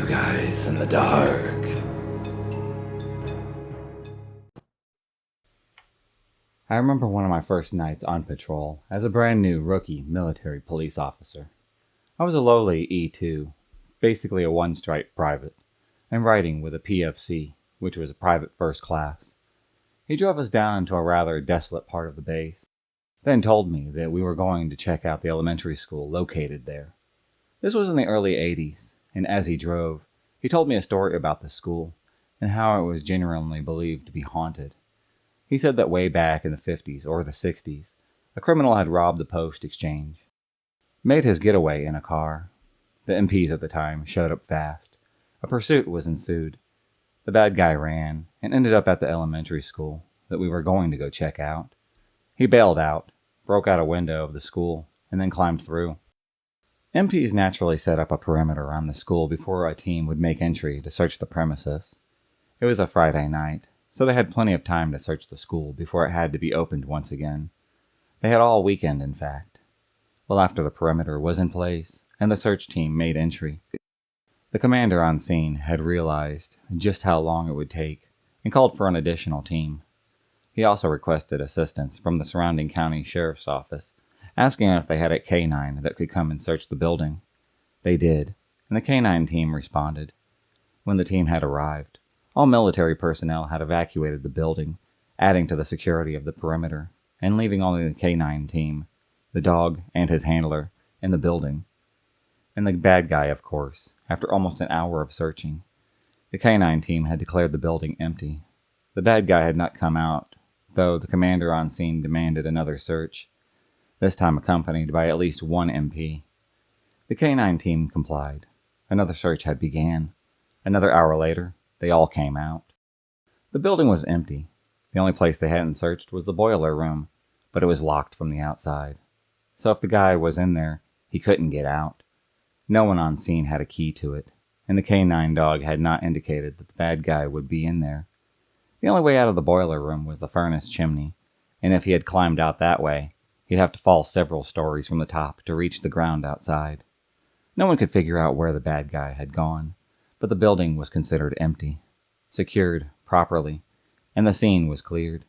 guys in the dark. I remember one of my first nights on patrol as a brand new rookie military police officer. I was a lowly E2, basically a one-stripe private, and riding with a PFC, which was a private first class. He drove us down to a rather desolate part of the base, then told me that we were going to check out the elementary school located there. This was in the early 80s, and as he drove, he told me a story about the school and how it was generally believed to be haunted. He said that way back in the 50s or the 60s, a criminal had robbed the post exchange, made his getaway in a car. The MPs at the time showed up fast. A pursuit was ensued. The bad guy ran and ended up at the elementary school that we were going to go check out. He bailed out, broke out a window of the school, and then climbed through. MPs naturally set up a perimeter around the school before a team would make entry to search the premises. It was a Friday night, so they had plenty of time to search the school before it had to be opened once again. They had all weekend, in fact. Well, after the perimeter was in place and the search team made entry, the commander on scene had realized just how long it would take and called for an additional team. He also requested assistance from the surrounding county sheriff's office, asking if they had a K-9 that could come and search the building. They did, and the K-9 team responded. When the team had arrived, all military personnel had evacuated the building, adding to the security of the perimeter, and leaving only the K-9 team, the dog and his handler, in the building. And the bad guy, of course, after almost an hour of searching. The K-9 team had declared the building empty. The bad guy had not come out, though the commander on scene demanded another search, this time accompanied by at least one MP. The K-9 team complied. Another search had began. Another hour later, they all came out. The building was empty. The only place they hadn't searched was the boiler room, but it was locked from the outside. So if the guy was in there, he couldn't get out. No one on scene had a key to it, and the K-9 dog had not indicated that the bad guy would be in there. The only way out of the boiler room was the furnace chimney, and if he had climbed out that way, he'd have to fall several stories from the top to reach the ground outside. No one could figure out where the bad guy had gone, but the building was considered empty, secured properly, and the scene was cleared.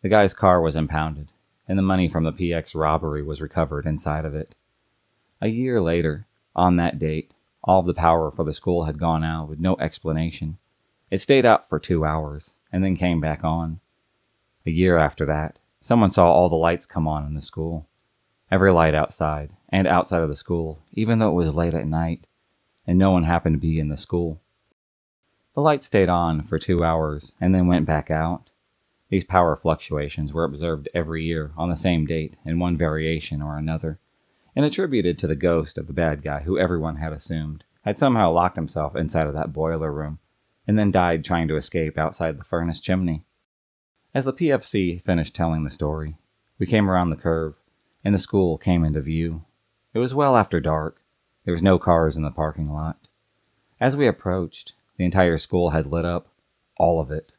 The guy's car was impounded, and the money from the PX robbery was recovered inside of it. A year later, on that date, all of the power for the school had gone out with no explanation. It stayed out for 2 hours, and then came back on. A year after that, someone saw all the lights come on in the school. Every light outside, and outside of the school, even though it was late at night, and no one happened to be in the school. The lights stayed on for 2 hours, and then went back out. These power fluctuations were observed every year on the same date in one variation or another, and attributed to the ghost of the bad guy who everyone had assumed had somehow locked himself inside of that boiler room, and then died trying to escape outside the furnace chimney. As the PFC finished telling the story, we came around the curve, and the school came into view. It was well after dark. There was no cars in the parking lot. As we approached, the entire school had lit up, all of it.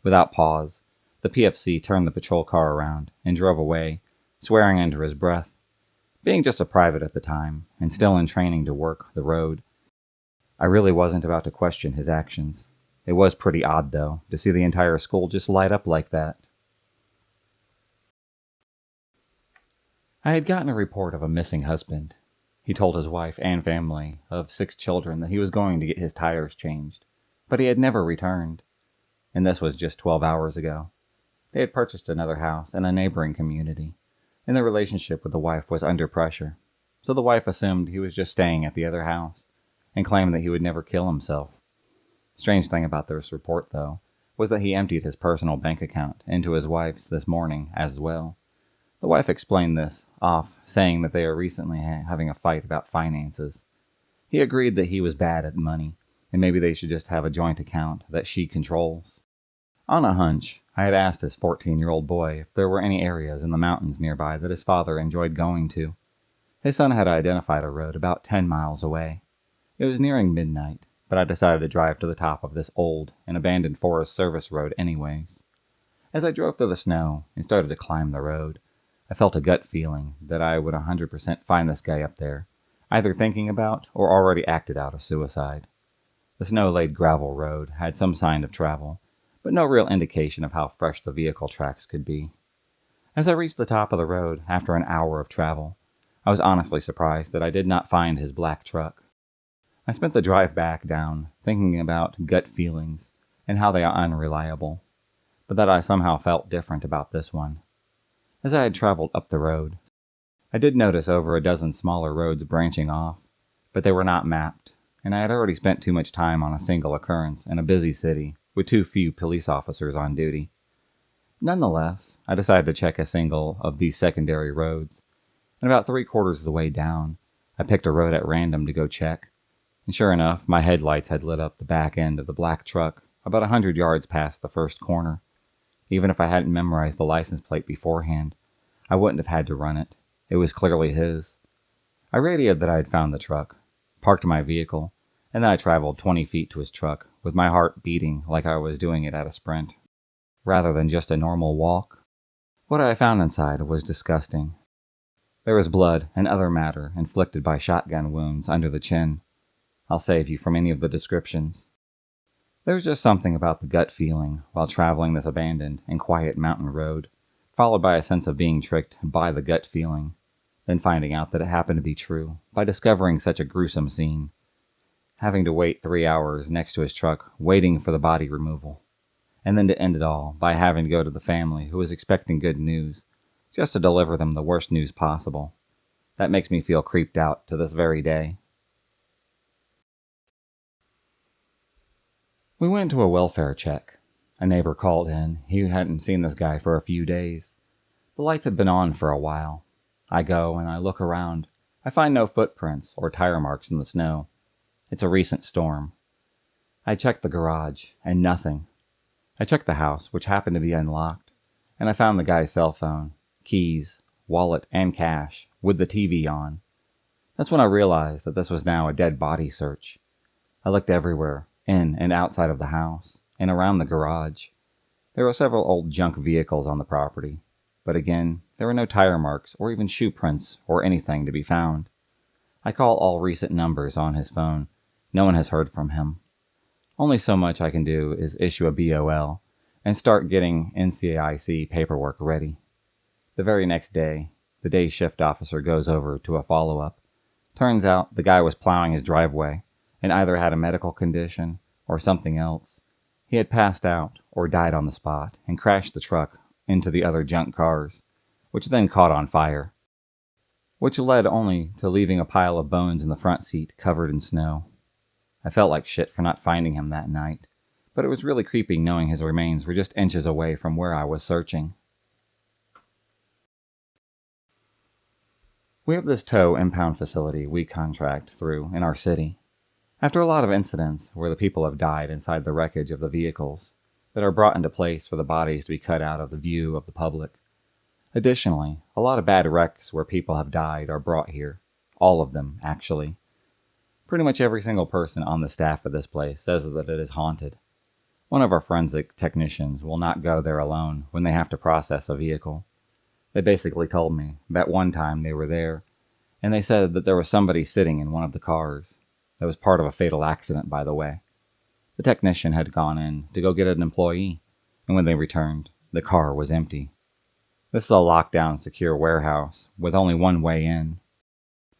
Without pause, the PFC turned the patrol car around and drove away, swearing under his breath. Being just a private at the time, and still in training to work the road, I really wasn't about to question his actions. It was pretty odd, though, to see the entire school just light up like that. I had gotten a report of a missing husband. He told his wife and family of 6 children that he was going to get his tires changed, but he had never returned. And this was just 12 hours ago. They had purchased another house in a neighboring community, and the relationship with the wife was under pressure, so the wife assumed he was just staying at the other house, and claimed that he would never kill himself. Strange thing about this report, though, was that he emptied his personal bank account into his wife's this morning as well. The wife explained this off, saying that they are recently having a fight about finances. He agreed that he was bad at money, and maybe they should just have a joint account that she controls. On a hunch, I had asked his 14-year-old boy if there were any areas in the mountains nearby that his father enjoyed going to. His son had identified a road about 10 miles away. It was nearing midnight, but I decided to drive to the top of this old and abandoned Forest Service road anyways. As I drove through the snow and started to climb the road, I felt a gut feeling that I would 100% find this guy up there, either thinking about or already acted out a suicide. The snow-laid gravel road had some sign of travel, but no real indication of how fresh the vehicle tracks could be. As I reached the top of the road after an hour of travel, I was honestly surprised that I did not find his black truck. I spent the drive back down thinking about gut feelings and how they are unreliable, but that I somehow felt different about this one. As I had traveled up the road, I did notice over a dozen smaller roads branching off, but they were not mapped, and I had already spent too much time on a single occurrence in a busy city with too few police officers on duty. Nonetheless, I decided to check a single of these secondary roads, and about 3/4 of the way down, I picked a road at random to go check, and sure enough, my headlights had lit up the back end of the black truck about 100 yards past the first corner. Even if I hadn't memorized the license plate beforehand, I wouldn't have had to run it. It was clearly his. I radioed that I had found the truck, parked my vehicle, and then I traveled 20 feet to his truck with my heart beating like I was doing it at a sprint, rather than just a normal walk. What I found inside was disgusting. There was blood and other matter inflicted by shotgun wounds under the chin. I'll save you from any of the descriptions. There was just something about the gut feeling while traveling this abandoned and quiet mountain road, followed by a sense of being tricked by the gut feeling, then finding out that it happened to be true by discovering such a gruesome scene. Having to wait 3 hours next to his truck, waiting for the body removal, and then to end it all by having to go to the family who was expecting good news, just to deliver them the worst news possible. That makes me feel creeped out to this very day. We went to a welfare check. A neighbor called in. He hadn't seen this guy for a few days. The lights had been on for a while. I go and I look around. I find no footprints or tire marks in the snow. It's a recent storm. I checked the garage, and nothing. I checked the house, which happened to be unlocked, and I found the guy's cell phone, keys, wallet, and cash, with the TV on. That's when I realized that this was now a dead body search. I looked everywhere, in and outside of the house, and around the garage. There were several old junk vehicles on the property, but again, there were no tire marks or even shoe prints or anything to be found. I call all recent numbers on his phone. No one has heard from him. Only so much I can do is issue a BOL and start getting NCIC paperwork ready. The very next day, the day shift officer goes over to a follow-up. Turns out the guy was plowing his driveway and either had a medical condition or something else. He had passed out or died on the spot and crashed the truck into the other junk cars, which then caught on fire, which led only to leaving a pile of bones in the front seat covered in snow. I felt like shit for not finding him that night, but it was really creepy knowing his remains were just inches away from where I was searching. We have this tow impound facility we contract through in our city. After a lot of incidents where the people have died inside the wreckage of the vehicles that are brought into place for the bodies to be cut out of the view of the public. Additionally, a lot of bad wrecks where people have died are brought here. All of them, actually. Pretty much every single person on the staff of this place says that it is haunted. One of our forensic technicians will not go there alone when they have to process a vehicle. They basically told me that one time they were there, and they said that there was somebody sitting in one of the cars. That was part of a fatal accident, by the way. The technician had gone in to go get an employee, and when they returned, the car was empty. This is a locked-down, secure warehouse with only one way in.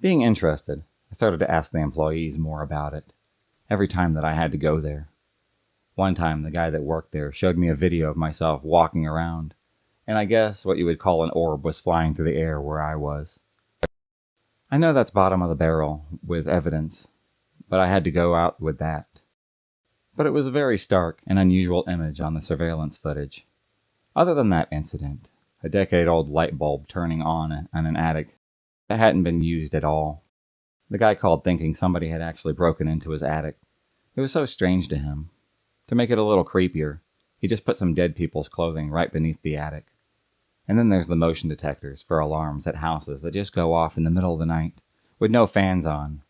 Being interested, I started to ask the employees more about it, every time that I had to go there. One time, the guy that worked there showed me a video of myself walking around, and I guess what you would call an orb was flying through the air where I was. I know that's bottom of the barrel with evidence, but I had to go out with that. But it was a very stark and unusual image on the surveillance footage. Other than that incident, a decade-old light bulb turning on in an attic that hadn't been used at all. The guy called thinking somebody had actually broken into his attic. It was so strange to him. To make it a little creepier, he just put some dead people's clothing right beneath the attic. And then there's the motion detectors for alarms at houses that just go off in the middle of the night, with no fans on,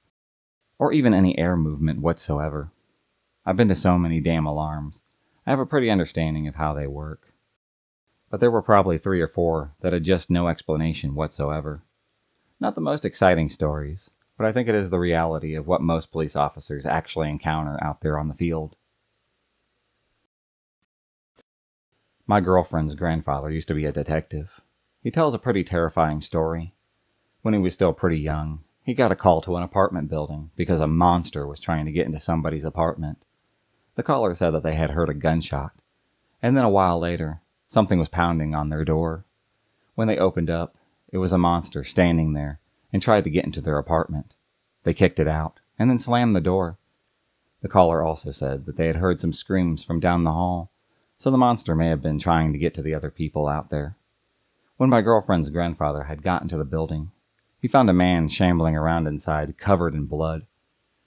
or even any air movement whatsoever. I've been to so many damn alarms. I have a pretty understanding of how they work. But there were probably 3 or 4 that had just no explanation whatsoever. Not the most exciting stories, but I think it is the reality of what most police officers actually encounter out there on the field. My girlfriend's grandfather used to be a detective. He tells a pretty terrifying story. When he was still pretty young, he got a call to an apartment building because a monster was trying to get into somebody's apartment. The caller said that they had heard a gunshot, and then a while later, something was pounding on their door. When they opened up, it was a monster standing there and tried to get into their apartment. They kicked it out and then slammed the door. The caller also said that they had heard some screams from down the hall, so the monster may have been trying to get to the other people out there. When my girlfriend's grandfather had gotten to the building, he found a man shambling around inside, covered in blood.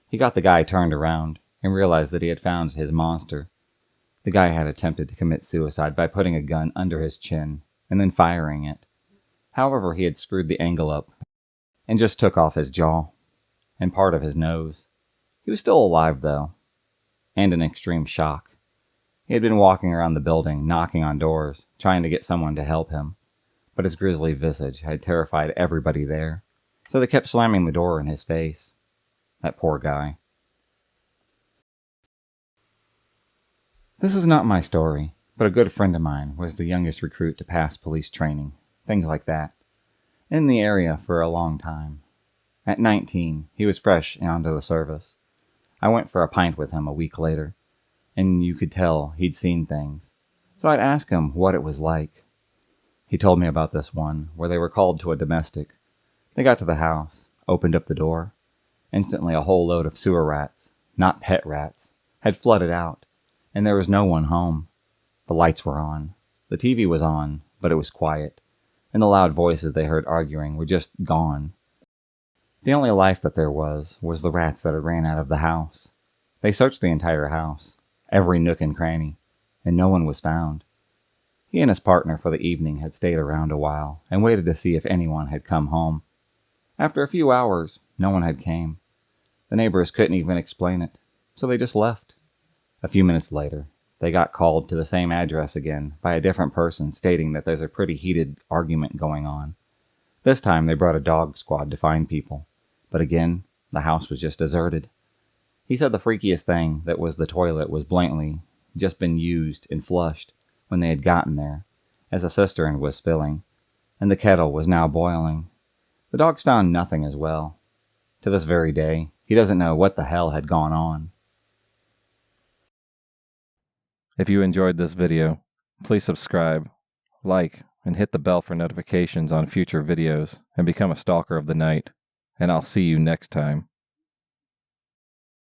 He got the guy turned around and realized that he had found his monster. The guy had attempted to commit suicide by putting a gun under his chin and then firing it. However, he had screwed the angle up and just took off his jaw and part of his nose. He was still alive, though, and in extreme shock. He had been walking around the building, knocking on doors, trying to get someone to help him, but his grisly visage had terrified everybody there, so they kept slamming the door in his face. That poor guy. This is not my story, but a good friend of mine was the youngest recruit to pass police training, things like that, in the area for a long time. At 19, he was fresh onto the service. I went for a pint with him a week later, and you could tell he'd seen things, so I'd ask him what it was like. He told me about this one where they were called to a domestic. They got to the house, opened up the door. Instantly a whole load of sewer rats, not pet rats, had flooded out, and there was no one home. The lights were on, the TV was on, but it was quiet, and the loud voices they heard arguing were just gone. The only life that there was the rats that had ran out of the house. They searched the entire house, every nook and cranny, and no one was found. He and his partner for the evening had stayed around a while and waited to see if anyone had come home. After a few hours, no one had came. The neighbors couldn't even explain it, so they just left. A few minutes later, they got called to the same address again by a different person stating that there's a pretty heated argument going on. This time they brought a dog squad to find people, but again, the house was just deserted. He said the freakiest thing that was the toilet was blatantly just been used and flushed when they had gotten there, as a cistern was filling, and the kettle was now boiling. The dogs found nothing as well. To this very day, he doesn't know what the hell had gone on. If you enjoyed this video, please subscribe, like, and hit the bell for notifications on future videos, and become a stalker of the night. And I'll see you next time.